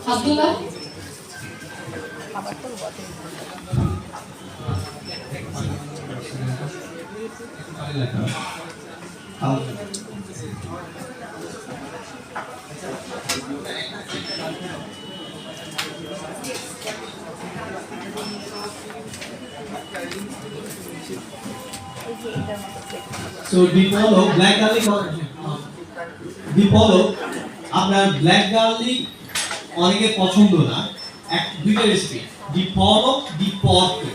Abdullah So the polo black garlic or the polo আপনার black garlic অনেকে পছন্দ না এক দুইটা রেসিপি দি পলো দি পর্কো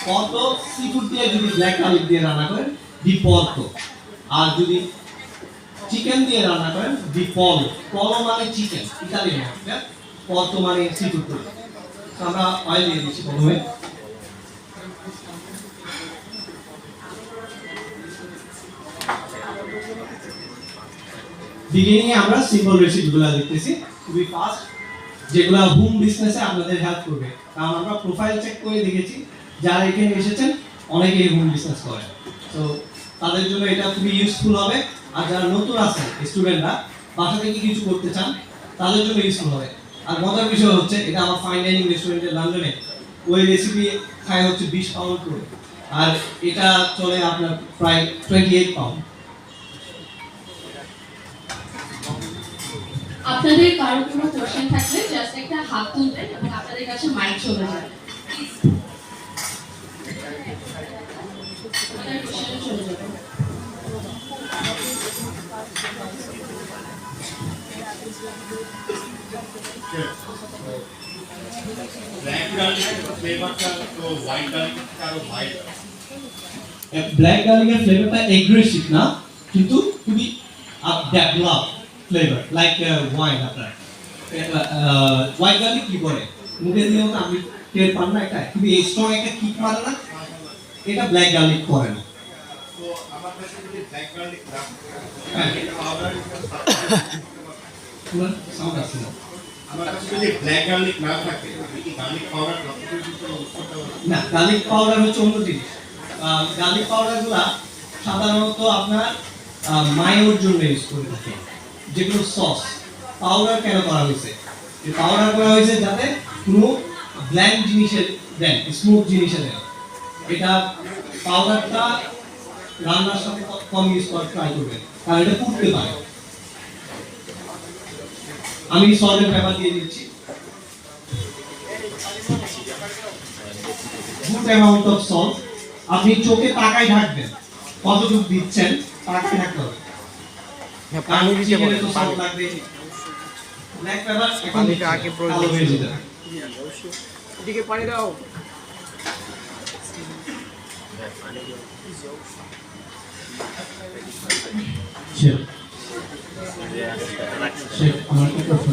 পর্কো সিফুড দিয়ে যদি ব্ল্যাক গার্লিক দিয়ে রান্না করেন দি পর্কো আর যদি চিকেন দিয়ে রান্না করেন দি পলো পলো মানে চিকেন ইতালিয়ান ভাষা পর্কো মানে সিফুড তো আমরা অয়েল দিয়ে দিচ্ছি প্রথমে বিগিনিং এ আমরা সিম্পল রেসিপিগুলো দেখতেছি খুবই ফাস্ট যেগুলো হোম বিজনেসে আপনাদের হেল্প করবে কারণ আমরা প্রোফাইল চেক করে দেখেছি যারা এখানে এসেছেন অনেকেই হোম বিজনেস করে তো তাদের জন্য এটা খুবই ইউজফুল হবে আর যারা নতুন আছেন স্টুডেন্টরা বাসা থেকে কিছু করতে চান তাদের জন্য ইউজফুল হবে আর মজার বিষয় হচ্ছে এটা আমার ফাইন ডাইনিং রেস্টুরেন্টে লন্ডনে ওই রেসিপি খায় হচ্ছে 20 পাউন্ড করে আর এটা চলে আপনার প্রায় 28 পাউন্ড আপনাদের কারো কোনো কোশ্চেন থাকলে জাস্ট একটা হাত তুলবেন এবং আপনাদের কাছে মাইক চলে যাবে আপনাদের কোশ্চেনে চলে যাবেন ব্ল্যাক গার্লিক ফ্লেভারটা তো হোয়াইট গার্লিক আরো ভাই ব্ল্যাক গার্লিকের ফ্লেভারটা এগ্রেসিভ না কিন্তু খুবই ডেভেলপ ফ্লেভার লাইক ওয়াইন আপনার হোয়াইট গার্লিক কি করে মুখে দিয়েও তো আপনি টের পান না এটা খুবই স্ট্রং একটা কিক মারে না এটা ব্ল্যাক গার্লিক করে না তো আমার কাছে যদি ব্ল্যাক গার্লিক না হ্যাঁ পাউডার পুরো সাউন্ড আসছে না আমার কাছে যদি ব্ল্যাক গার্লিক না থাকে আমি কি গার্লিক পাউডার ব্যবহার করতে না গার্লিক পাউডার হচ্ছে অন্য জিনিস গার্লিক পাউডারগুলো সাধারণত আপনার মায়োর জন্য ইউজ করে থাকে যেগুলো সস পাউডার কেন করা হয়েছে এই পাউডার করা হয়েছে যাতে কোনো ব্ল্যান্ড জিনিসের দেন স্মুথ জিনিসের দেন এটা পাউডারটা রান্নার সাথে কম ইউজ করার ট্রাই করবেন কারণ এটা পুড়তে পারে আমি সল্টের পেপার দিয়ে দিচ্ছি গুড অ্যামাউন্ট অফ সল্ট আপনি চোখে তাকাই থাকবেন কতটুকু দিচ্ছেন তাকাই থাকতে হবে পানি দিতে বলেন সল্ট লাগবে ব্ল্যাক পেপার এখন পানিটা আগে প্রয়োজন হয়ে যেতে এদিকে পানি দাও শেফ আমার কি প্রশ্ন